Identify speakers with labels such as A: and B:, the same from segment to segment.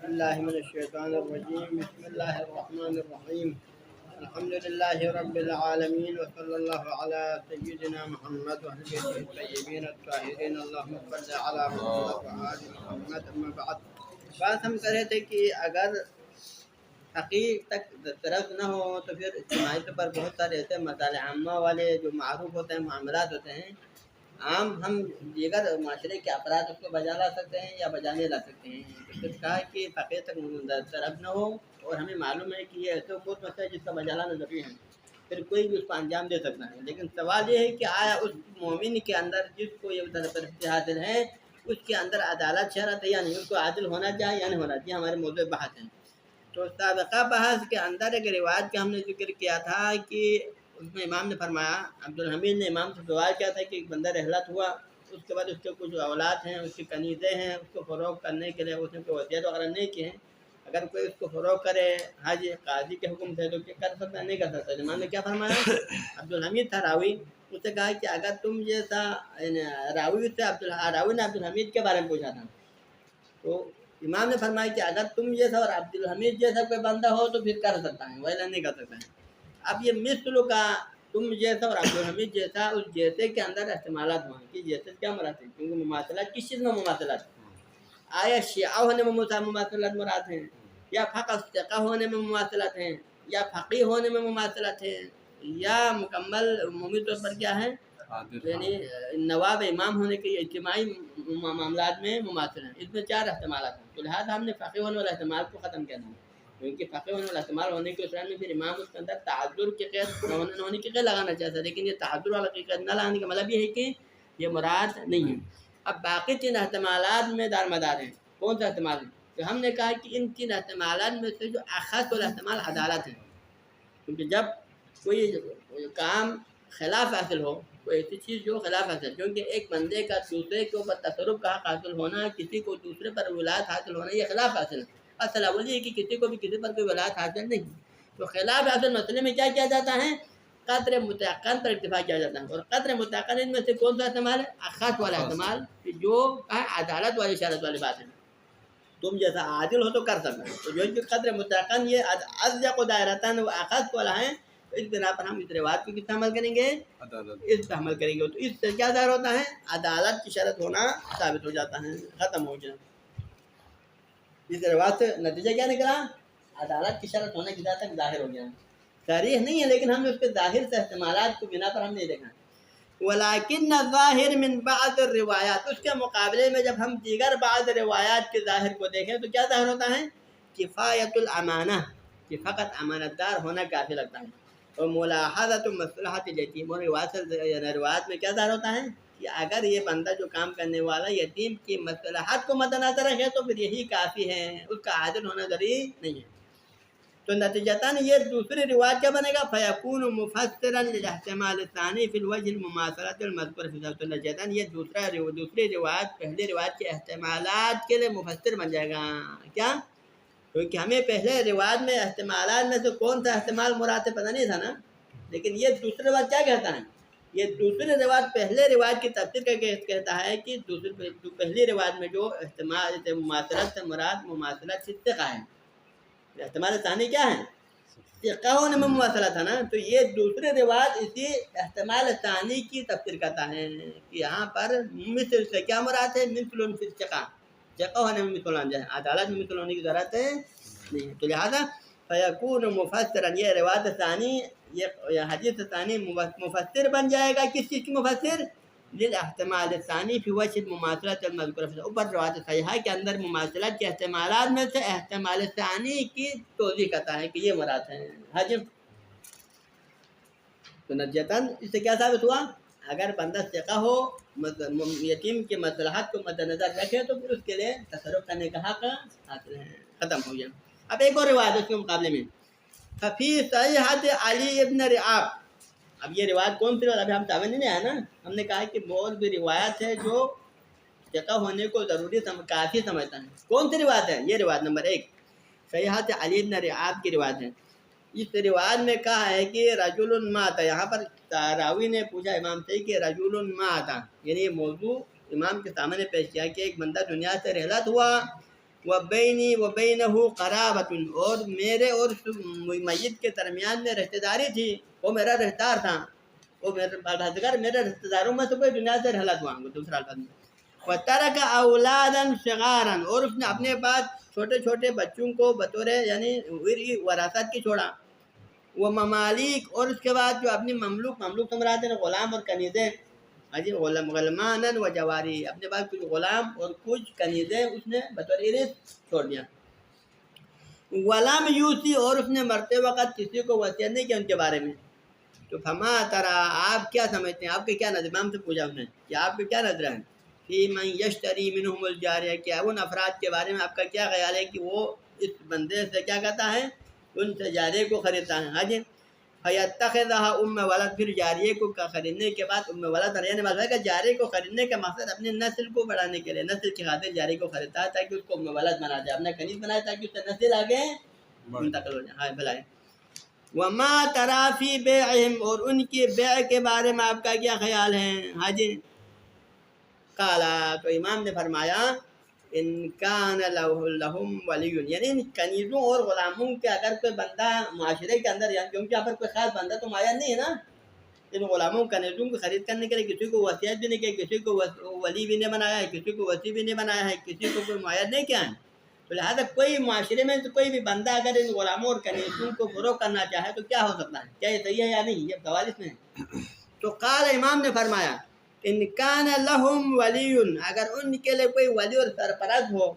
A: بالله من الشيطان الرجيم. بسم الله الرحمن الرحيم. الحمد لله رب العالمين، وصلى الله على سيدنا محمد وعلى بيته الطيبين الطاهرين. اللهم صل على محمد وآل محمد. اما بعد، بات ہم کر رہے تھے کہ اگر حقیق تک طرف نہ ہو تو پھر اجتماعی طور پر بہت سارے ایسے مسائل عامہ والے جو معروف ہوتے ہیں، معاملات ہوتے ہیں عام، ہم دیگر معاشرے کے افراد اس کو بجا لا سکتے ہیں یا بجا نہیں لا سکتے ہیں۔ تو پھر کہا کہ فقیر تک طرف نہ ہو، اور ہمیں معلوم ہے کہ یہ ایسے بہت مسئلہ ہے جس کا بجا لانا ضروری ہے، پھر کوئی بھی اس کو انجام دے سکتا ہے۔ لیکن سوال یہ ہے کہ آیا اس مومن کے اندر جس کو یہ پرستی حاصل ہے اس کے اندر عدالت شرط ہے یا نہیں، اس کو عادل ہونا چاہیے یا نہیں ہونا چاہیے، ہمارے موضوع بحث ہیں۔ تو سابقہ بحث کے اندر ایک روایت کا ہم نے ذکر کیا تھا کہ اس میں امام نے فرمایا، عبدالحمید نے امام سے سوال کیا تھا کہ ایک بندہ رحلت ہوا، اس کے بعد اس کے کچھ اولاد ہیں، اس کی کنیزیں ہیں، اس کو فروغ کرنے کے لیے اس نے کوئی وصیت وغیرہ نہیں کی ہے، اگر کوئی اس کو فروغ کرے حج قاضی کے حکم سے تو کیا کر سکتا ہے؟ نہیں کر سکتا۔ امام نے کیا فرمایا؟ عبدالحمید تھا راوی، اس سے کہا کہ اگر تم جیسا راوی سے راوی نے عبدالحمید کے بارے میں پوچھا تھا، تو امام نے فرمایا کہ اگر تم جیسا اور عبدالحمید جیسا کوئی بندہ ہو تو پھر کر سکتا ہے، ویسا نہیں کر سکتا ہے۔ اب یہ مثل کا تم جیسا اور عبدالحمید جیسا، اس جیسے کے اندر احتمالات ہوئے کہ جیسے کیا مراد ہے، کیونکہ مماثلات کس چیز میں مماثلات؟ آیا شیعہ ہونے میں مماثلات مراد ہیں، یا فقط ثقہ ہونے میں مماثلات ہیں، یا فقیہ ہونے میں مماثلات ہیں، یا مکمل عمومی طور پر کیا ہے، یعنی نواب امام ہونے کے اجتماعی معاملات میں مماثل ہیں۔ اس میں چار احتمالات ہیں، تو لہٰذا ہم نے فقیہ ہونے والا احتمال کو ختم کیا ہے، کیونکہ فقیہ ہونے والا احتمال ہونے کے اسلام میں پھر امام اس کے اندر تعذر کے قید ہونے کی قید لگانا چاہتا ہے، لیکن یہ تعذر والا قید نہ لگانے کا مطلب یہ ہے کہ یہ مراد نہیں ہے۔ اب باقی تین احتمالات میں دار مدار ہیں۔ کون سا احتمال ہے؟ تو ہم نے کہا کہ ان تین احتمالات میں سے جو اخص والا احتمال عدالت ہے، کیونکہ جب کوئی کام خلاف حاصل ہو، کوئی ایسی چیز جو خلاف حاصل، کیونکہ ایک بندے کا دوسرے کے اوپر تصرف کا حق حاصل ہونا، کسی کو دوسرے پر ولایت حاصل ہونا، یہ خلاف حاصل ہے۔ اصل اول یہ ہے کہ کسی کو بھی کسی پر کوئی ولایت حاصل نہیں، تو خلاف حاصل مسئلے میں کیا کیا جاتا ہے؟ قدر متعین پر اکتفا کیا جاتا ہے، اور قدر متعین ان میں سے کون سا احتمال ہے؟ اخص والا احتمال، جو عدالت والی شرط والی بات ہے، تم جیسا عادل ہو تو کر سکتے ہیں۔ تو جو کہ قدر متعین یہ اضیق دائرتاً و اخص والا ہے، تو اس بنا پر ہم اس روایت کو کس پہ عمل کریں گے؟ اس پہ عمل کریں گے۔ تو اس سے کیا ظاہر ہوتا ہے؟ عدالت کی شرط ہونا ثابت ہو جاتا ہے، ختم ہو جائے۔ اس روایت سے نتیجہ کیا نکلا؟ عدالت کی شرط ہونے کی ذات تک ظاہر ہو گیا، صریح نہیں ہے، لیکن ہم نے اس کے ظاہر سے احتمالات کو بنا پر ہم نہیں دیکھا۔ ولیکن ظاہر من بعض الروایات، اس کے مقابلے میں جب ہم دیگر بعض روایات کے ظاہر کو دیکھیں تو کیا ظاہر ہوتا ہے؟ کفایت الامانہ، کہ فقط امانت دار ہونا کافی لگتا ہے، اور ملاحظۃ مصلحت الیتیم، اور روایات میں کیا ظاہر ہوتا ہے کہ اگر یہ بندہ جو کام کرنے والا یتیم کی مصلحت کو مد نظر رکھے تو پھر یہی کافی ہے، اس کا عادل ہونا ضروری نہیں ہے۔ تو نتیجتاً یہ دوسری روایت کیا بنے گا؟ فیکون مفسرا للاحتمال الثانی فی الوجہ المماثلۃ المذکور فی الباب۔ تو نتیجتاً یہ دوسری روایت پہلی روایت کے احتمالات کے لیے مفسر بن جائے گا۔ کیا؟ کیونکہ ہمیں پہلے روایت میں احتمالات میں سے کون سا احتمال مراد سے پتہ نہیں تھا نا، لیکن یہ دوسری روایت کیا کہتا ہے؟ یہ دوسری روایت پہلے روایت کی تفسیر کر کے کہتا ہے کہ پہلی روایت میں جو احتمال مماثلت سے مراد مماثلت ثقہ ہے، احتمال ثانی کیا ہے؟ ثقہ ہونے میں مماثلہ تھا نا، تو یہ دوسری روایت اسی احتمال ثانی کی تفسیر کرتا ہے کہ یہاں پر مثل سے کیا مراد ہے؟ مثل فی الثقہ، ثقہ ہونے میں مثل ہونا جائے، عدالت میں مثل ہونے کی ضرورت نہیں ہے۔ تو لہٰذا فیکون مفسرا، یہ روایت ثانی، یہ حدیث ثانی مفسر بن جائے گا۔ کس چیز کی مفسر؟ للاحتمال الثانی فی وجہ المماثلۃ المذکورہ، اوپر روایت صحیحہ کے اندر مماثلت کے احتمالات میں سے احتمال ثانی کی توضیح کرتا ہے کہ یہ مراد ہے حجم۔ تو نتیجتاً اس سے کیا ثابت ہوا؟ اگر بندہ ثقہ ہو، یتیم کی مصلحت کو مد نظر رکھے تو پھر اس کے لیے تصرف کرنے کا حق حاصل ہے، ختم ہو گیا۔ اب ایک اور روایت اس کے مقابلے میں، ففی صحیحۃ علی ابن رعاب۔ اب یہ روایت کون سی؟ ابھی ہم سامنے نہیں آیا نا، ہم نے کہا کہ بہت بھی روایت ہے جو ثقہ ہونے کو ضروری کافی سمجھتا ہے۔ کون سی روایت ہے؟ یہ روایت نمبر 1 صحیحۃ علی ابن رعاب کی روایت ہے۔ اس روایت میں کہا ہے کہ رجل مات، یہاں پر راوی نے پوچھا امام سے کہ رجل مات، یعنی یہ موضوع امام کے سامنے پیش کیا کہ ایک بندہ دنیا سے رحلت ہوا، وبینی وبینہ قرابۃ، اور میرے اور میت کے درمیان میں رشتہ داری تھی، وہ میرا رشتہ دار تھا، وہ میرے رشتہ داروں میں سے کوئی دنیا سے رحلت ہوا۔ دوسرا الفاظ میں وَتَرَكَ أَوْلَادًا صِغَارًا، اور اس نے اپنے پاس چھوٹے چھوٹے بچوں کو بطور یعنی وراثت کی چھوڑا۔ وہ ممالک، اور اس کے بعد جو اپنی مملوک سے مراد ہے غلام اور کنیزیں، غلمانً و جواری، اپنے پاس کچھ غلام اور کچھ کنیزیں اس نے بطور ارث چھوڑ دیا۔ ولم یوسی، اور اس نے مرتے وقت کسی کو وصیت نہیں کیا ان کے بارے میں۔ تو فما ترا، آپ کیا سمجھتے ہیں، آپ کے کیا نظر، امام سے پوچھا اس نے کہ آپ کے کیا نظر ہے فی من یشتری منہم الجاریہ، کیا ان افراد کے بارے میں آپ کا کیا خیال ہے کہ وہ اس بندے سے کیا کہتا ہے، ان سے جاریہ کو خریدتا ہے۔ حج فیتخذها ام ولد، پھر جاریہ کو خریدنے کے بعد ام ولد، یعنی مطلب ہے کہ جاریہ کو خریدنے کا مقصد اپنی نسل کو بڑھانے کے لیے، نسل کی خاطر جاریہ کو خریدتا ہے تاکہ اس کو ام ولد بنا دے، اپنا کنیز بنائے تاکہ اس سے نسل آگے منتقل ہو جائے۔ ہاں بھلائے وما ترا فی بیعہم، اور ان کی بیع کے بارے میں آپ کا کیا خیال ہے۔ ہاں جی، قالا، تو امام نے فرمایا ان کان لہم ولی، یعنی ان کنیزوں اور غلاموں کے اگر کوئی بندہ معاشرے کے اندر، یعنی کیونکہ یہاں پر کوئی خاص بندہ تو معین نہیں ہے نا، ان غلاموں کنیزوں کو خرید کرنے کے لیے کسی کو وصیت بھی نہیں کیا، کسی کو ولی بھی نہیں بنایا ہے، کسی کو وصی بھی نہیں بنایا ہے، کسی کو کوئی معین نہیں کیا ہے، تو لہٰذا کوئی معاشرے میں کوئی بھی بندہ اگر ان غلاموں اور کنیزوں کو فروغ کرنا چاہے تو کیا ہو سکتا ہے، کیا یہ صحیح ہے یا نہیں، یہ سوال اس میں ہے۔ تو قال، امام نے فرمایا ان کان لہم ولی، اگر ان کے لیے کوئی ولی اور سرپرست ہو،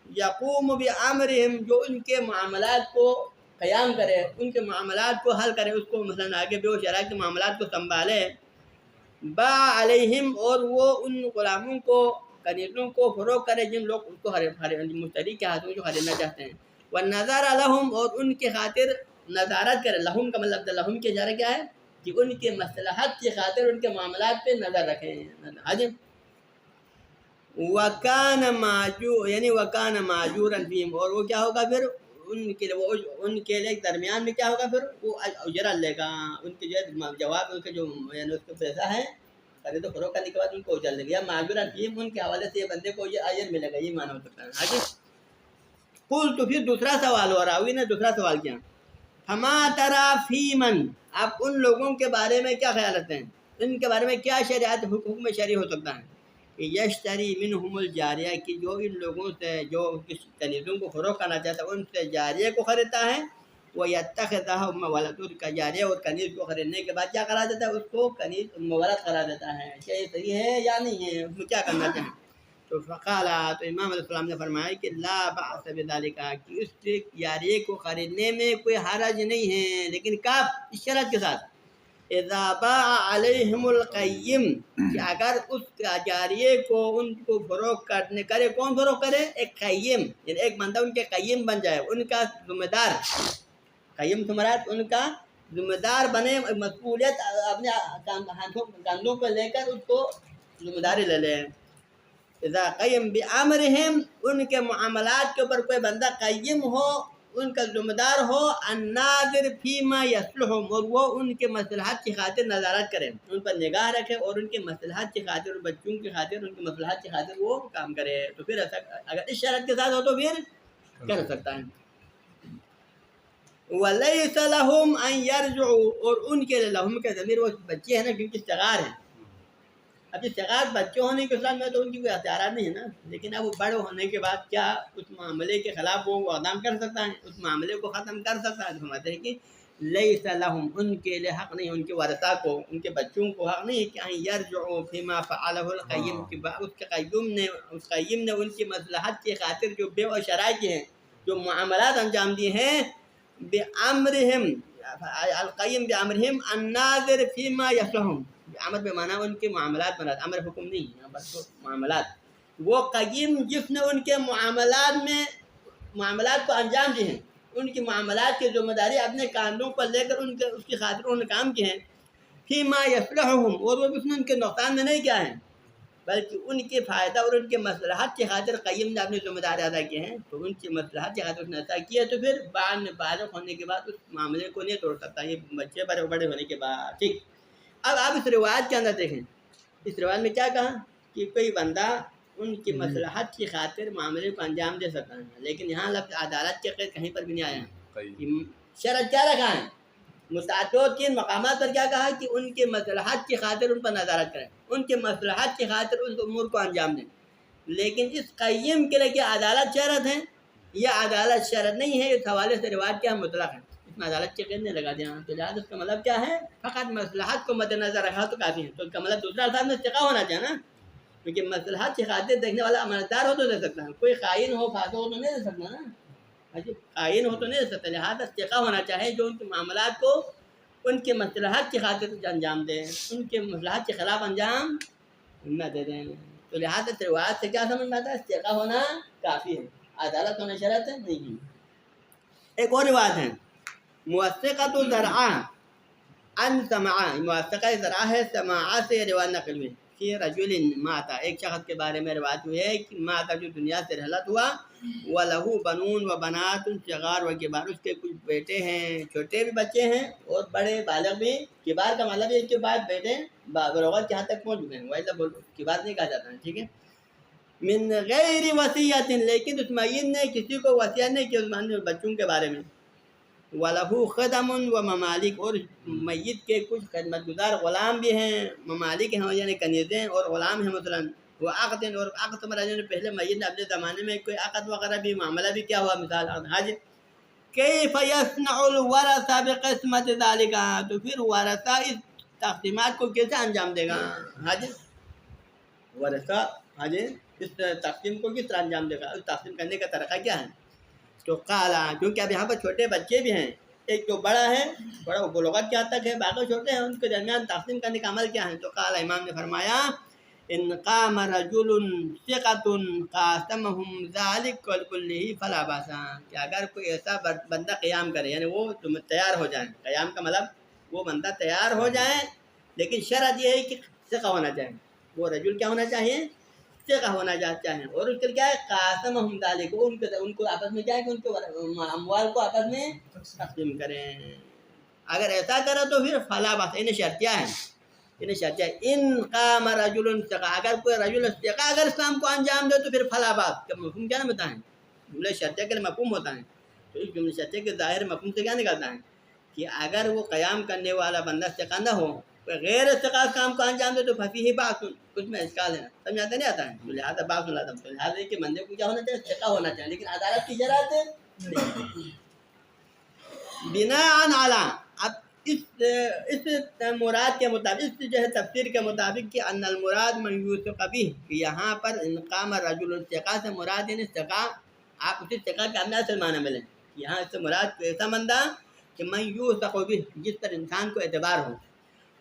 A: یقوم بامرہم، جو ان کے معاملات کو قیام کرے، ان کے معاملات کو حل کرے، اس کو مثلا آگے بے و شرع کے معاملات کو سنبھالے، با علیہم، اور وہ ان غلاموں کو کنیزوں کو فروغ کرے جن لوگ اس کو مشتری کے ہاتھوں جو خریدنا چاہتے ہیں، والنظر لہم، اور ان کے خاطر نظارت کرے، لہم کا مطلب لہم کے اشارہ کیا ہے کہ ان کے مصلحت کی خاطر ان کے معاملات پہ نظر رکھیں۔ حج وکان ماجور، یعنی وکان ماجورا فیہم، اور وہ کیا ہوگا پھر ان کے لیے، وہ ان کے لیے درمیان میں کیا ہوگا پھر وہ اجرا لے گا، ان کے جو جواب ان کے جو یعنی اس کا پیسہ ہے خرید و فروخت کرنے کے بعد ان کو اجر لے گا، یا ماجورا فیہم، ان کے حوالے سے یہ بندے کو یہ اجر ملے گا، یہ معنی ہو سکتا ہے۔ حاجی قل، تو پھر دوسرا سوال ہو، راوی نے دوسرا سوال کیا، فما ترا فی من، آپ ان لوگوں کے بارے میں کیا خیال رکھتے ہیں، ان کے بارے میں کیا شریعت حکم شرعی ہو سکتا ہے کہ یشتری منہم الجاریہ، کی جو ان لوگوں سے جو کس کنیزوں کو فروغ کرنا چاہتا ہے ان سے جاریہ کو خریدتا ہے، وہ یتخذہ ام ولد، کا جاریہ اور کنیز کو خریدنے کے بعد کیا قرار دیتا ہے، اس کو کنیز ام ولد قرار دیتا ہے، کیا یہ صحیح ہے یا نہیں ہے، اس میں کیا کرنا چاہیں۔ تو فقال، تو امام علیہ السلام نے فرمایا کہ لا بأس بذالک، کہ اس جاریہ کو خریدنے میں کوئی حرج نہیں ہے، لیکن کب، اس شرط کے ساتھ، اذا باع علیہم القیم، کہ اگر اس جاریہ کو ان کو فروغ کرے، کون فروغ کرے، ایک قیم، یعنی ایک بندہ ان کے قیم بن جائے، ان کا ذمہ دار، قیم تمہارا ان کا ذمہ دار بنے، مسئولیت اپنے کندھوں پہ لے کر اس کو ذمہ داری لے لیں۔ اذا قیم بامرہم، ان کے معاملات کے اوپر کوئی بندہ قیم ہو، ان کا ذمہ دار ہو، الناظر فیما یصلحہم، اور وہ ان کے مصلحت کی خاطر نظارت کرے، ان پر نگاہ رکھے اور ان کے مصلحت کی خاطر، بچوں کی خاطر، ان کی مصلحت کی خاطر وہ کام کرے، تو پھر ایسا اگر اس شرط کے ساتھ ہو تو پھر کر سکتا ہے۔ وَلَيْسَ لَهُمْ أَن يَرْجُعُوا، اور ان کے لیے، لہم کے ضمیر وہ بچے ہیں نا، کیونکہ صغار ہیں، اب یہ صغار بچے ہونے کے ساتھ میں تو ان کی کوئی اختیارات نہیں ہے نا، لیکن اب وہ بڑے ہونے کے بعد کیا اس معاملے کے خلاف وہ اقدام کر سکتا ہے، اس معاملے کو ختم کر سکتا ہے، تو فرماتے ہیں کہ لیس لہم، ان کے لیے حق نہیں، ان کے ورثاء کو، ان کے بچوں کو حق نہیں کہ ان یرجعوا فیما فعلہ القیم، کہ اس کے قیم نے ان کی مصلحت کی خاطر جو بے و شرع کی ہیں، جو معاملات انجام دیے ہیں، بامرہم، القیم بامرہم الناظر فیما یصلحہم، امر بے معنی ان کے معاملات بنا، امر حکم نہیں، بس معاملات، وہ قیم جس نے ان کے معاملات کو انجام دیے ہیں، ان کی معاملات کی ذمہ داری اپنے کاندھوں پر لے کر ان کے اس کی خاطر انہوں نے کام کیے ہیں، فیما یصلحہم، اور وہ اس نے ان کے نقصان میں نہیں کیا ہے بلکہ ان کے فائدہ اور ان کے مصلحت کی خاطر قیم نے اپنی ذمہ داری ادا کی ہیں، تو ان کی مصلحت کی خاطر اس نے ایسا کیا، تو پھر بعد میں بالغ ہونے کے بعد اس معاملے کو نہیں توڑ سکتا، یہ بچے بڑے ہونے کے بعد، ٹھیک۔ اب آپ اس روایت کے اندر دیکھیں، اس روایت میں کیا کہا کہ کوئی بندہ ان کی مصلحت کی خاطر معاملے کو انجام دے سکتا ہے، لیکن یہاں لفظ عدالت کے قید کہیں پر بھی نہیں آیا ہے۔ شرط کیا رکھا ہے؟ مستعد 3 مقامات پر کیا کہا ہے کہ ان کے مصلحت کی خاطر ان پر نظارت کریں، ان کے مصلحت کی خاطر ان امور کو انجام دیں۔ لیکن اس قیم کے لیے کیا عدالت شرط ہے؟ یہ عدالت شرط نہیں ہے، اس حوالے سے روایت کیا مطلق ہے، اس میں عدالت کے قید نہیں لگا دیا، تو لہٰذا اس کا مطلب کیا ہے؟ فقط مصلحت کو مد نظر رکھا تو کافی ہے۔ تو اس کا مطلب دوسرا الفاظ میں استقاء ہونا چاہیے نا، کیونکہ مصلحت کی خاطر دیکھنے والا امانتدار ہو تو دے سکتا ہے، کوئی خائن ہو فاسق ہو تو نہیں دے سکتا نا، خائن ہو تو نہیں دے سکتا، لہٰذا استقاء ہونا چاہیے جو ان کے معاملات کو ان کے مصلحت کی خاطر انجام دیں، ان کے مصلحت کے خلاف انجام نہ دے دیں۔ تو لہٰذا روایت سے کیا سمجھ میں آتا ہے؟ استقاء ہونا کافی ہے، عدالت ہونا شرط ہے نہیں۔ ایک اور روایت ہے موثقۃ ذرعہ ان سمعہ، موثقہ ذرعہ ہے سماعہ سے روایت نقل ہوئی کہ رجل ماتا، ایک شخص کے بارے میں روایت ہوئی ہے کہ ماتا جو دنیا سے رحلت ہوا، وَلَهُ بَنُونَ وَبَنَاتٌ صِغَارٌ وَكِبَارٌ، اس کے کچھ بیٹے ہیں، چھوٹے بھی بچے ہیں اور بڑے بالغ بھی۔ کبار کا مطلب ہے کہ بعد بیٹے بلوغت کے حد تک پہنچ گئے ہیں، ویسا کبار نہیں کہا جاتا ہے، ٹھیک ہے۔ من غیر وصیت، لیکن اس میت نے کسی کو وصیت نہیں کی اس بچوں کے بارے میں۔ وَلَهُ خَدَمٌ وَمَمَالِكٌ، اور میت کے کچھ خدمت گزار غلام بھی ہیں، ممالک ہیں یعنی کنیزیں اور غلام ہیں مثلاً۔ وہ عقد، اور عقد مراد پہلے میت نے اپنے زمانے میں کوئی عقد وغیرہ بھی معاملہ بھی کیا ہوا، مثال حج۔ کیف یصنع الورثہ بقسمت ذالک، تو پھر ورثہ اس تقسیمات کو کیسے انجام دے گا؟ حج ورثہ حج اس تقسیم کو کس طرح انجام دے گا، اس تقسیم کرنے کا طریقہ کیا ہے؟ تو قالا، کیونکہ اب یہاں پر چھوٹے بچے بھی ہیں، ایک جو بڑا ہے، بڑا بلوغت کے حد تک ہے، باقی چھوٹے ہیں، ان کے درمیان تقسیم کرنے کا عمل کیا ہے؟ تو قالا، امام نے فرمایا ان قام رجل ثقۃ قاسمهم ذلک کلہ فلا باس، کہ اگر کوئی ایسا بندہ قیام کرے، یعنی وہ تیار ہو جائیں، قیام کا مطلب وہ بندہ تیار ہو جائے، لیکن شرط یہ ہے کہ ثقہ ہونا چاہیے، وہ رجل کیا ہونا چاہیے؟ ثقہ ہونا چاہیے، اور اس کے کیا ہے؟ قاسمهم ذلک، ان کو آپس میں کیا ہے کہ ان کے اموال کو آپس میں تقسیم کریں۔ اگر ایسا کرے تو پھر فلا باس، انہیں شرط کیا ہے؟ انہیں شرط ہے ان قام رجل ثقہ، اگر کوئی رجل ثقہ اگر اسلام کو انجام دے تو پھر فلا باس کا مفہوم کیا نہ بتائیں؟ جملہ شرطیہ کے لیے مفہوم ہوتا ہے، تو اس جملہ شرطیہ کے ظاہر مفہوم سے کیا نکلتا ہے کہ اگر وہ قیام کرنے والا بندہ ثقہ نہ ہو، غیر ثقہ کام کو انجام دے تو ففیہ باس، اس میں اشکال ہے، سمجھ آتا نہیں آتا ہے؟ تو لہٰذا باس لازم، تو لہٰذا کہ بندے کو کیا ہونا چاہیے؟ ثقہ ہونا چاہیے، لیکن عدالت کی شرط نہیں۔ بناء علی، اب اس مراد کے مطابق، اس جو ہے تفسیر کے مطابق کہ ان المراد من یوثق بہ، کہ یہاں پر انقام رجل ثقہ سے مراد یعنی ثقہ، آپ اسی ثقہ کے اندر سے معنی ملیں، یہاں اس سے مراد ایسا بندہ کہ من یوثق بہ، جس پر انسان کو اعتبار ہو،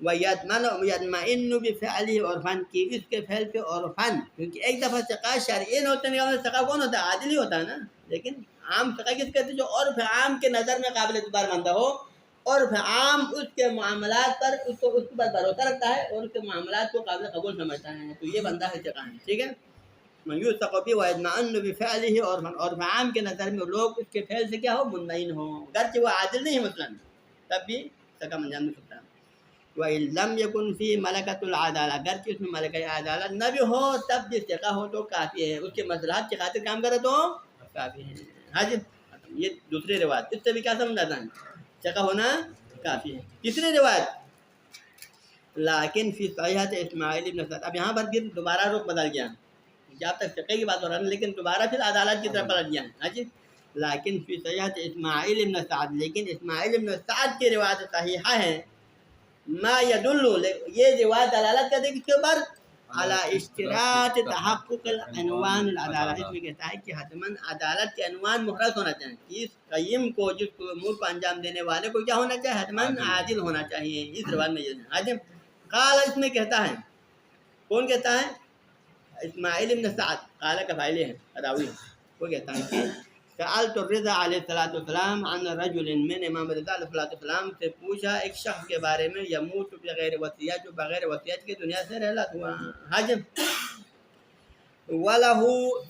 A: وَيَطْمَئِنُّ بِفِعْلِهِ عُرْفًا، کی اس کے فعل پہ عرفاً، کیونکہ ایک دفعہ ثقہ شرعین ہوتے ہیں، ثقہ کون ہوتا ہے؟ عادل ہی ہوتا ہے نا، لیکن عام ثقہ کس کہتے ہیں؟ جو عرف عام کے نظر میں قابل اعتبار بندہ ہو، عرف عام اس کے معاملات پر اس پر بھروسہ رکھتا ہے اور اس کے معاملات کو قابل قبول سمجھتا ہے، تو یہ بندہ ہے ثقہ ہے، ٹھیک ہے۔ من یوثق بہ وَيَطْمَئِنُّ بِفِعْلِهِ عُرْفًا، عرف عام کے نظر میں لوگ اس کے فعل سے کیا ہو؟ مطمئن ہو، گرچہ وہ عادل نہیں ہے مثلاً، تب بھی ثقہ انجام نہیں سکتا۔ وَإِن لَمْ يَكُنْ فِي مَلَكَةُ الْعَدَالَةِ، اگر اس میں ملکہ عدالت نہ بھی ہو تب بھی ثقہ ہو تو کافی ہے، اس کے مصلحت کی خاطر کام کرے تو کافی ہے۔ ہاں جی، یہ دوسری روایت، اس سے بھی کیا سمجھ آتا ہے؟ ثقہ ہونا کافی ہے۔ تیسری روایت لیکن فی صحیحۃ اسماعیل بن سعد، اب یہاں پر پھر دوبارہ رخ بدل گیا، جب تک ثقے کی بات ہو رہا ہے لیکن دوبارہ پھر عدالت کی طرف پلٹ گیا۔ ہاں جی، لیکن فی صحیحۃ اسماعیل بن سعد، لیکن اسماعیل بن سعد کی روایت صحیحہ ہے، ما یدل، یہ روایت دلالت کرتے کس کے اوپر؟ علی اشتراط تحقق العنوان العدالت، اس میں کہتا ہے کہ حتماً عدالت کے عنوان محرز ہونا چاہیے، اس قیم کو، جس امور کو انجام دینے والے کو کیا ہونا چاہیے؟ حتماً عادل ہونا چاہیے، اس روایت میں یہ عادل۔ قال، اس میں کہتا ہے، کون کہتا ہے؟ اسماعیل بن سعد، قال کا فاعل ہے راوی، وہ کہتا ہے کہ سألت الرضا علیہ الصلوۃ والسلام عن رجل، میں نے امام رضا علیہ الصلوۃ والسلام سے پوچھا ایک شخص کے بارے میں، یموت بغیر وصیت، جو بغیر وصیت کے دنیا سے رحلت ہوا۔ حج وَلَهُ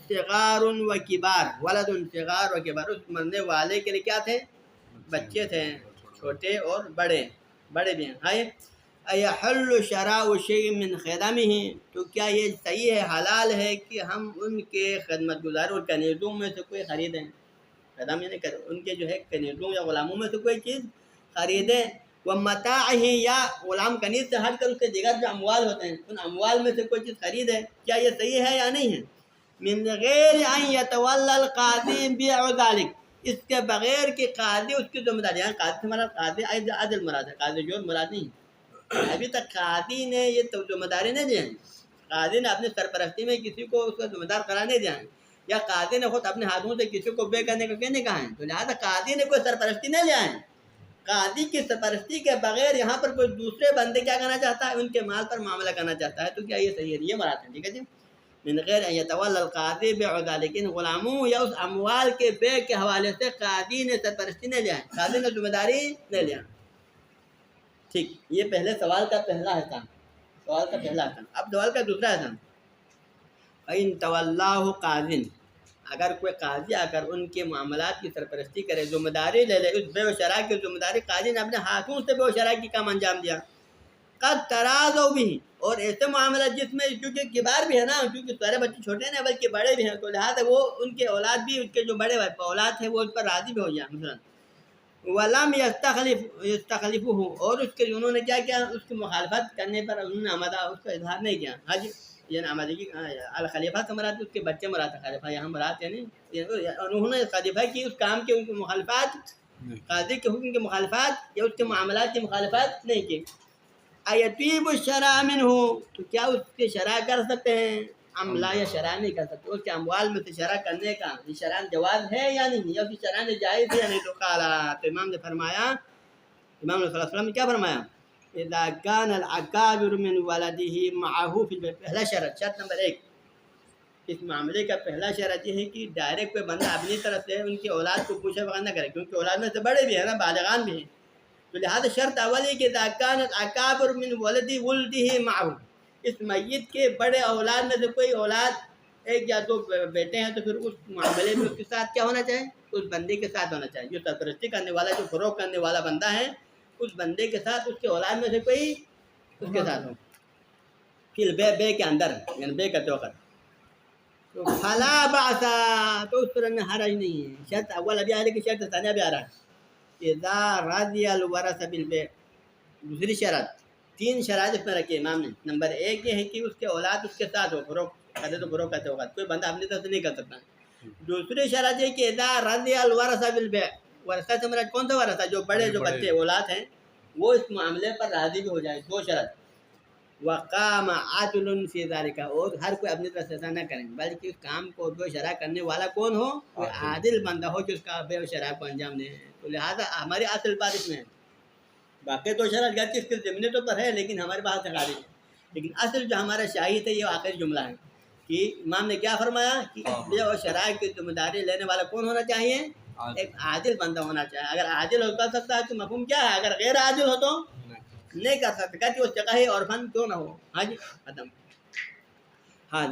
A: صِغَارٌ وَكِبَارٌ، ولد صغار و کبار، اس مرنے والے کے لیے کیا تھے؟ بچے تھے، چھوٹے اور بڑے بھی ہیں۔ اَيَحُلُّ شَرَاءُ شَيْءٍ مِّنْ خِدَمِهِ، تو کیا یہ صحیح ہے، حلال ہے کہ ہم ان کے خدمت گزاروں کنیزوں میں سے کوئی خریدیں؟ خدم یعنی ان کے جو ہے کنیزوں یا غلاموں میں سے کوئی چیز خریدیں، وَمَتَاعِهِ، یا غلام کنیز سے ہٹ کر اس کے دیگر جو اموال ہوتے ہیں ان اموال میں سے کوئی چیز خریدیں، کیا یہ صحیح ہے یا نہیں ہے؟ مِن غیر ان يتولى القاضی بيع ذلك، اس کے بغیر کہ قاضی اس کی ذمہ داری، قاضی سے مراد قاضی عدل مراد ہے، قاضی جو مراد نہیں ہے۔ ابھی تک قاضی نے یہ ذمہ داری نہیں دی ہے، قاضی نے اپنی سرپرستی میں کسی کو اس کا ذمہ دار قرار نہیں دیا ہے، یا قاضی نے خود اپنے ہاتھوں سے کسی کو بے کرنے کا کہنے کہا ہے، تو لہٰذا قاضی نے کوئی سرپرستی نہیں لیا ہے۔ قاضی کی سرپرستی کے بغیر یہاں پر کوئی دوسرے بندے کیا کرنا چاہتا ہے، ان کے مال پر معاملہ کرنا چاہتا ہے، تو کیا یہ صحیح ہے؟ یہ مراد ہے، ٹھیک ہے جی۔ من غیر ان يتولى القاضی بيع ذلك، لیکن غلاموں یا اس اموال کے بے کے حوالے سے قاضی نے سرپرستی نہیں لیا ہے، قاضی نے ذمہ داری نہیں لیا۔ ٹھیک، یہ پہلے سوال کا پہلا حصہ، سوال کا پہلا حصہ۔ اب سوال کا دوسرا حصہ، فَإِن تَوَلَّاهُ قَاضٍ، اگر کوئی قاضی آ کر ان کے معاملات کی سرپرستی کرے، ذمہ داری لے لے، اس بے و شرع کی ذمہ داری قاضی نے اپنے ہاتھوں سے بے و شرع کی کام انجام دیا، قد تراضوا به، اور ایسے معاملات جس میں کیونکہ کبار بھی ہے نا، کیونکہ سارے بچے چھوٹے ہیں بلکہ بڑے بھی ہیں، تو لہٰذا وہ ان کے اولاد بھی، ان کے جو بڑے اولاد ہیں وہ اس پر راضی بھی ہو جائیں، مثلا ولم یستخلفہ، اور اس کے انہوں نے کیا کیا، اس کی مخالفت کرنے پر انہوں نے آمدہ اس کا اظہار نہیں کیا۔ حج یعنی آمدگی، الخلیفہ سے مراد اس کے بچے مراد ہے، خلیفہ یہاں مراد یعنی انہوں نے خلیفہ کی اس کام کی ان کی مخالفت، قاضی کے حکم کی مخالفت یا اس کے معاملات کی مخالفت نہیں کی۔ ایطیب الشرع منہ، تو کیا اس کے شرع کر سکتے ہیں، ام لا، یا شرع نہیں کر سکتے، اس کے اموال میں سے شرع کرنے کا یہ شرع جواز ہے یا نہیں، یا اس کی شرع نے جائز ہے یا نہیں؟ تو قال، تو امام نے فرمایا، امام صلی اللہ علیہ وسلم نے کیا فرمایا، اذا كان الاکابر من ولده معه في البيت، پہلا شرط نمبر 1، اس معاملے کا پہلا شرط یہ ہے کہ ڈائریکٹ کوئی بندہ اپنی طرف سے ان کی اولاد کو پوچھے بغیر نہ کرے، کیونکہ اولاد میں سے بڑے بھی ہیں نا، بالغان بھی ہیں، تو لہٰذا شرط اول ہے کہ اذا كان الاکابر من ولده معه، اس میت کے بڑے اولاد میں سے کوئی اولاد، ایک یا دو بیٹے ہیں، تو پھر اس معاملے میں اس کے ساتھ کیا ہونا چاہیے، اس بندے کے ساتھ ہونا چاہیے، جو سرپرستی کرنے والا، جو فروغ کرنے والا بندہ ہے، اس بندے کے ساتھ اس کے اولاد میں سے کوئی اس کے ساتھ ہو، پھر بے کے اندر، یعنی بے کرتے وقت، تو فلا باس، تو اس پر حرج نہیں ہے۔ شرط اول ابھی آ رہی ہے، کہ شرط ثانیہ بھی آ رہا ہے، اذا رضی الورث بالبیع، دوسری شرط، 3 شرائط اس میں رکھی امام نے۔ نمبر 1 یہ ہے کہ اس کے اولاد اس کے ساتھ ہو، فروغ کرتے تو فروغ کرتے وقت کوئی بندہ اپنی طرف سے نہیں کر سکتا۔ دوسری شرط یہ کہ اذا رضی الورث بالبیع، ورثہ سے مراد کون سا ورثہ، جو بڑے جو بچے اولاد ہیں وہ اس معاملے پر راضی بھی ہو جائے، 2 شرط۔ وقام عدل فی ذلک، اور ہر کوئی اپنی طرف سے ایسا نہ کریں، بلکہ اس کام کو بے شرع کرنے والا کون ہو، کوئی عادل بندہ ہو جو اس کا بے شرع کو انجام دے۔ تو لہٰذا ہماری اصل بات اس میں ہے، باقی 2 شرط گرچہ اس کے ضمنی طور پر ہے لیکن ہمارے پاس خارج ہے، لیکن اصل جو ہمارا شاہد ہے یہ آخری جملہ ہے کہ امام نے کیا فرمایا کہ بے و شرع کی ذمہ داری لینے والا کون ہونا چاہیے، ایک عادل بندہ ہونا چاہیے۔ اگر عادل ہو کر سکتا ہے تو مفہوم کیا ہے، اگر غیر عادل ہو تو نہیں کر سکتے، کہتے وہ جگہ اور فن کیوں نہ ہو۔ ہاں جی، ختم۔ ہاں،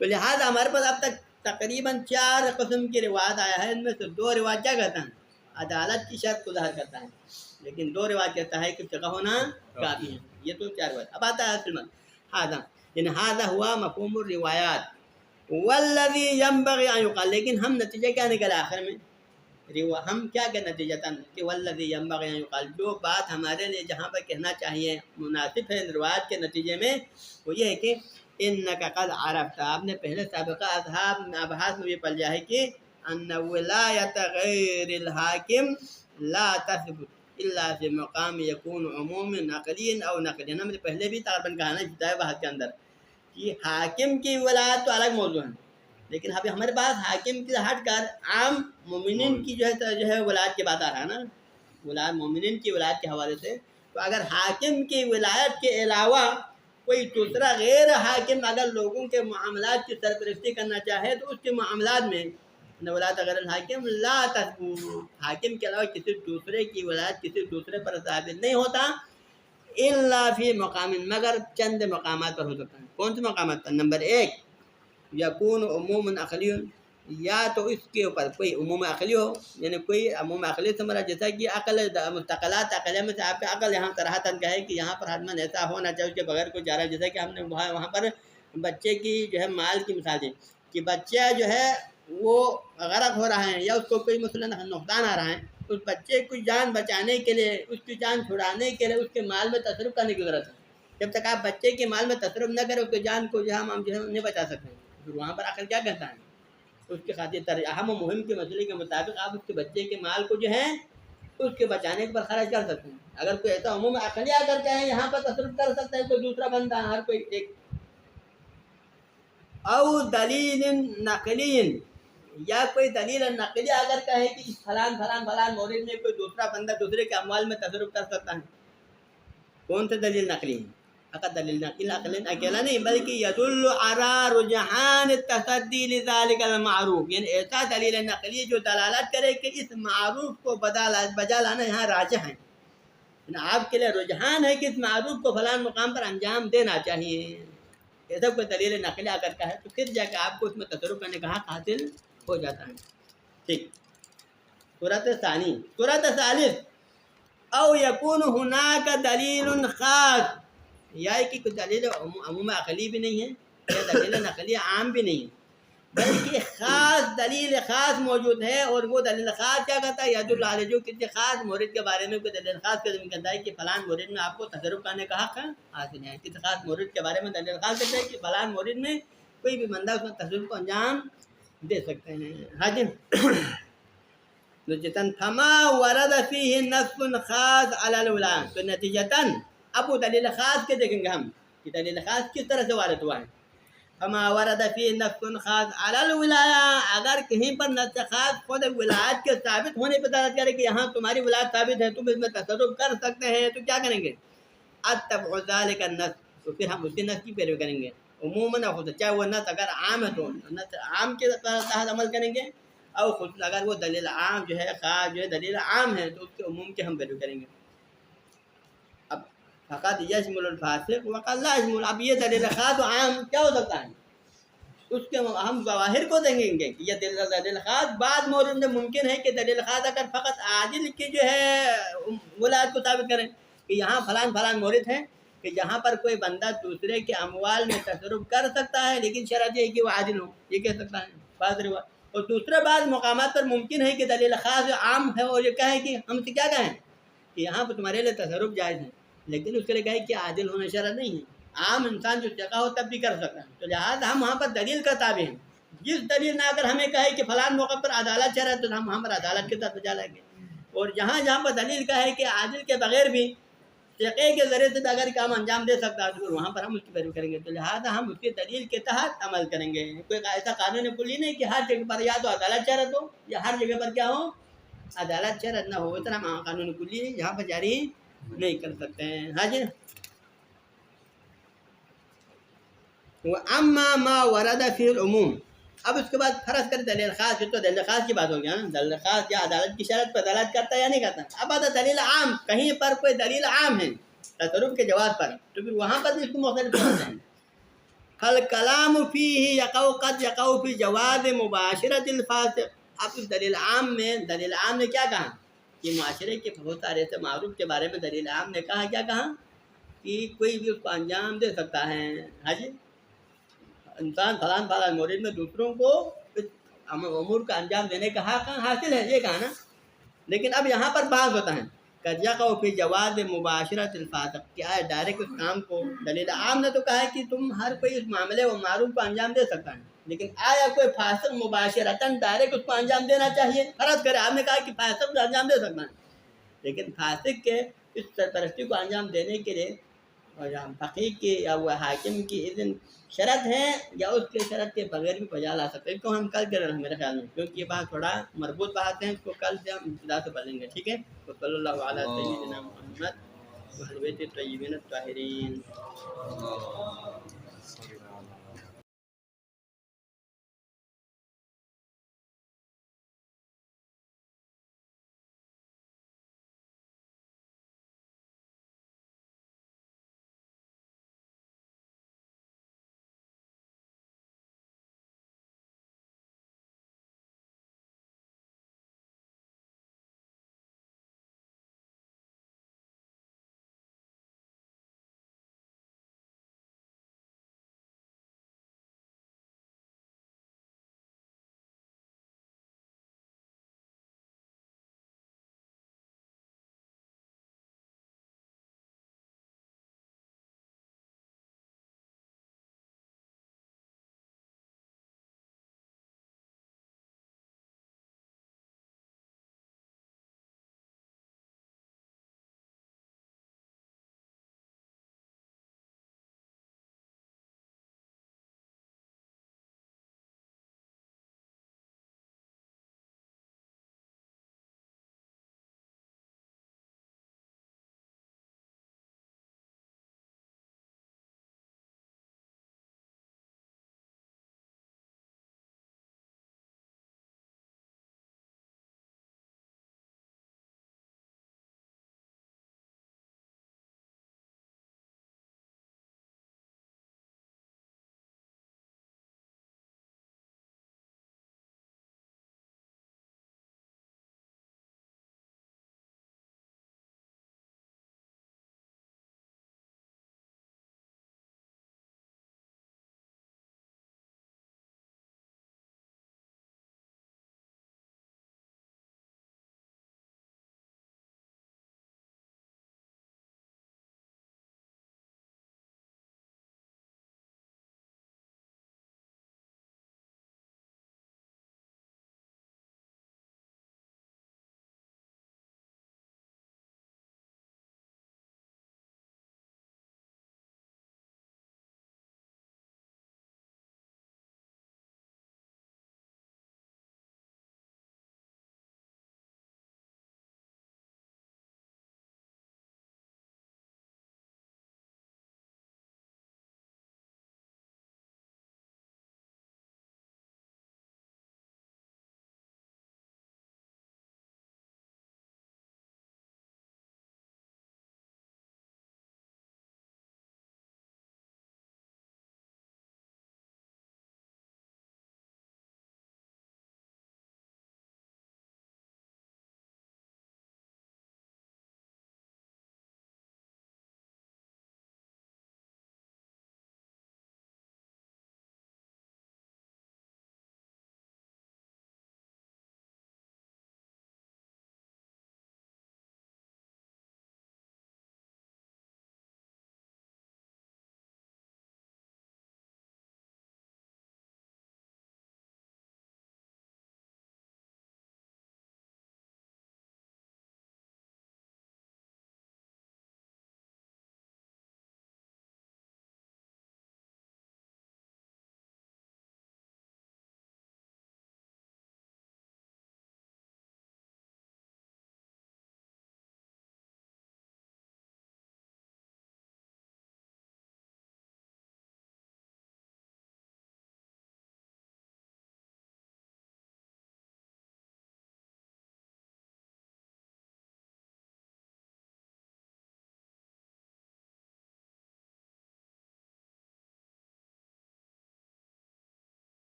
A: تو لہٰذا ہمارے پاس اب تک تقریباً 4 قسم کی روایت آیا ہے، ان میں سے 2 روایت کیا کہتا ہیں، عدالت کی شرط کو ظاہر کرتا ہے، لیکن 2 روایت کہتا ہے کہ جگہ ہونا کافی ہے۔ یہ تو 4 روایت۔ اب آتا ہے اصل میں، ہاں، یعنی ہاذا ہوا مفہوم الروایات، والذی ینبغی ان یقال، لیکن ہم نتیجہ کیا نکلا آخر میں، ہم کیا کہ نتیجہ کہ والذی ینبغی ان یقال، جو بات ہمارے لیے جہاں پر کہنا چاہیے مناسب ہے روایت کے نتیجے میں، وہ یہ ہے کہ انک قد عرفت، آپ نے پہلے سابقہ ابحاث میں یہ پڑھ لیا ہے کہ ان ولایت غیر الحاکم لا تثبت الا فی مقام یکون عموم نقلی او نقلی، ہم نے پہلے بھی تقریباً کہا نا ابتدائی بحث کے اندر کہ حاکم کی ولایت تو الگ موضوع ہے، لیکن ابھی ہمارے پاس حاکم کی ہٹ کر عام مومنین کی جو ہے ولایت کی بات آ رہا ہے نا، ولایت مومنین کی ولایت کے حوالے سے، تو اگر حاکم کی ولایت کے علاوہ کوئی دوسرا غیر حاکم اگر لوگوں کے معاملات کی سرپرستی کرنا چاہے تو اس کے معاملات میں ولایت غیر الحاکم لا تثبت، حاکم کے علاوہ کسی دوسرے کی ولایت کسی دوسرے پر ثابت نہیں ہوتا، الا فی مقام، مگر چند مقامات پر ہو سکتا ہے۔ کون سے مقامات پر؟ نمبر 1 یکون عموم عقلی، یا تو اس کے اوپر کوئی عموم عقلی ہو، یعنی کوئی عموم عقلی سے مراد جیسا کہ عقل مستقلات عقلیہ میں سے آپ کا عقل یہاں صراحتاً کہے کہ یہاں پر حتماً ایسا ہونا چاہیے اس کے بغیر کوئی جا رہا ہے، جیسا کہ ہم نے وہاں پر بچے کی جو ہے مال کی مثال دی کہ بچہ جو ہے وہ غرق ہو رہا ہے یا اس کو کوئی مثلاً نقصان آ رہا ہے، اس بچے کی جان بچانے کے لیے، اس کی جان چھڑانے کے لیے اس کے مال میں تصرف کرنے کی ضرورت ہے۔ جب تک آپ بچے کے مال میں تصرف نہ کریں اس کی جان کو جو ہم جو ہے نہیں بچا سکتے ہیں، پھر وہاں پر عقل کیا کہتا ہے؟ اس کی خاطر اہم و مہم کے مسئلے کے مطابق آپ اس کے بچے کے مال کو جو ہے اس کے بچانے پر خرچ کر سکتے ہیں۔ اگر کوئی ایسا عموم عقلی آ کر کے یہاں پر تصرف کر سکتا ہے کوئی دوسرا بندہ، ہر کوئی ایک او دلیل نقلی، یا کوئی دلیل نقلی اگر کہے کہ فلان فلان فلان مورد میں کوئی دوسرا بندہ دوسرے کے اموال میں تصرف کر سکتا ہے، کون سے دلیل نقلی ہے؟ فقط دلیل نقلی اکیلا نہیں بلکہ یدل علی رجحان التصدی لذلک المعروف، یعنی ایسا دلیل نقلی جو دلالت کرے کہ اس معروف کو بجا لانا یہاں راجح ہے، یعنی آپ کے لیے رجحان ہے کہ اس معروف کو فلان مقام پر انجام دینا چاہیے، ایسا کوئی دلیل نقلی آ کر کا ہے تو پھر جا کے آپ کو اس میں تصرف کرنے کا حق حاصل ہو جاتا ہے۔ ٹھیک، صورت ثانی، صورت ثالث او یکون ہناک دلیل خاص، یا کہ کوئی دلیل عموم عقلی بھی نہیں ہے یا دلیل نقلی عام بھی نہیں ہے بلکہ خاص دلیل خاص موجود ہے، اور وہ دلیل خاص کیا کہتا ہے؟ یدل علی، جو کسی خاص مورد کے بارے میں کوئی دلیل خاص کا ذکر کرتا ہے کہ فلان مورد میں آپ کو تصرف کرنے کا حق حاصل ہے، کسی خاص مورد کے بارے میں دلیل خاص کہتا ہے کہ فلان مورد میں کوئی بھی بندہ اس میں تصرف کو انجام دے سکتے ہیں۔ ہاں جی، نتیجتاً فما ورد فیہ نص خاص علی الولاء، تو نتیجتاً اب وہ دلیل خاص کے دیکھیں گے ہم کہ دلیل خاص کس طرح سے وارد ہوا ہے۔ فما ورد فیہ نص خاص علی الولاء، اگر کہیں پر نص خاص خود ولایت کے ثابت ہونے پہ دلالت کرے کہ یہاں تمہاری ولایت ثابت ہے، تم اس میں تصرف کر سکتے ہیں، تو کیا کریں گے؟ اتبع ذلک النص، تو پھر ہم اسی نص کی پیروی کریں گے عموماً، چاہے وہ نص اگر عام ہے تو نص عام کے تحت عمل کریں گے، اور خود اگر وہ دلیل عام جو ہے خاص جو ہے دلیل عام ہے تو اس کے عموم کے ہم پیروی کریں گے۔ اب فقط یشمل الفاسق وقد لا یشمل، اب یہ دلیل خاص و عام کیا ہو سکتا ہے؟ اس کے ہم ظواہر کو دیکھیں گے کہ یہ دلیل خاص بعض مورد میں ممکن ہے کہ دلیل خاص اگر فقط عادل کی جو ہے ولایت کو ثابت کریں کہ یہاں فلان فلان مورد ہے کہ جہاں پر کوئی بندہ دوسرے کے اموال میں تصرف کر سکتا ہے لیکن شرط یہ کہ وہ عادل ہو، یہ کہہ سکتا ہے بعض روایت، اور دوسرے بعض مقامات پر ممکن ہے کہ دلیل خاص عام ہے اور یہ کہیں کہ ہم سے کیا کہیں کہ یہاں پر تمہارے لیے تصرف جائز ہے، لیکن اس کے لیے کہیں کہ عادل ہونا شرط نہیں ہے، عام انسان جو جگہ ہو تب بھی کر سکتا ہے، تو لہٰذا ہم وہاں پر دلیل کا تابع ہیں، جس دلیل نہ اگر ہمیں کہے کہ فلان موقع پر عدالت شرط ہے تو ہم وہاں پر عدالت کے ساتھ بجا لیں گے، اور جہاں پر دلیل کا ہے کہ عادل کے بغیر بھی فقہ کے ذریعے سے اگر کام انجام دے سکتا ہے تو وہاں پر ہم اس کی پیروی کریں گے، تو لہٰذا ہم اس کی دلیل کے تحت عمل کریں گے۔ کوئی ایسا قانون کلی نہیں کہ ہر جگہ پر یا تو عدالت شرط ہو یا ہر جگہ پر کیا ہو عدالت شرط نہ ہو، اتنا قانون کلی یہاں پر جاری نہیں کر سکتے ہیں۔ ہاں جی، اما ما ورد فی العموم، اب اس کے بعد فرض کر دلیل خاص، تو دلیل خاص کی بات ہو گیا نا، دلیل خاص یا عدالت کی شرط پر دلالت کرتا ہے یا نہیں کرتا، اب آتا دلیل عام، کہیں پر کوئی دلیل عام ہے تصرف کے جواز پر، تو پھر وہاں پر بھی اس کو مختلف کرتے ہیں۔ فالکلام فیہ یقع قد یقع فی جواز مباشرۃ الفاسق، اب اس دلیل عام میں دلیل عام نے کیا کہا کہ معاشرے کے بہت سارے ایسے معروف کے بارے میں دلیل عام نے کہا کیا کہا کہ کوئی بھی اس کو انجام دے سکتا ہے۔ ہاں جی، انسان فلان فلان مورد میں دوسروں کو امور کا انجام دینے کا حق حاصل ہے، یہ کہا نا، لیکن اب یہاں پر بحث ہوتا ہے قد یقع فی جواز مباشرۃ الفاسق، کیا ہے ڈائریکٹ اس کام کو دلیل عام نے تو کہا ہے کہ تم ہر کوئی اس معاملے و معروف کو انجام دے سکتا ہے، لیکن آیا کوئی فاسق مباشرتاً ڈائریکٹ اس کو انجام دینا چاہیے؟ فرض کرے آپ نے کہا کہ فاسق انجام دے سکتا ہے، لیکن فاسق کے اس سرپرستی کو انجام دینے کے لیے فقیہ کی یا وہ حاکم کی اذن شرط ہے یا اس کے شرط کے بغیر بھی بجا لا سکتے ہیں، اس کو ہم کل کر رہے ہیں میرے خیال میں، کیونکہ یہ بات تھوڑا مربوط بات ہے، اس کو کل سے ہم ابتدا سے پڑھیں گے، ٹھیک ہے؟ تو صلی اللہ علیہ سیدنا محمد وآل بیت الطیبین الطاہرین۔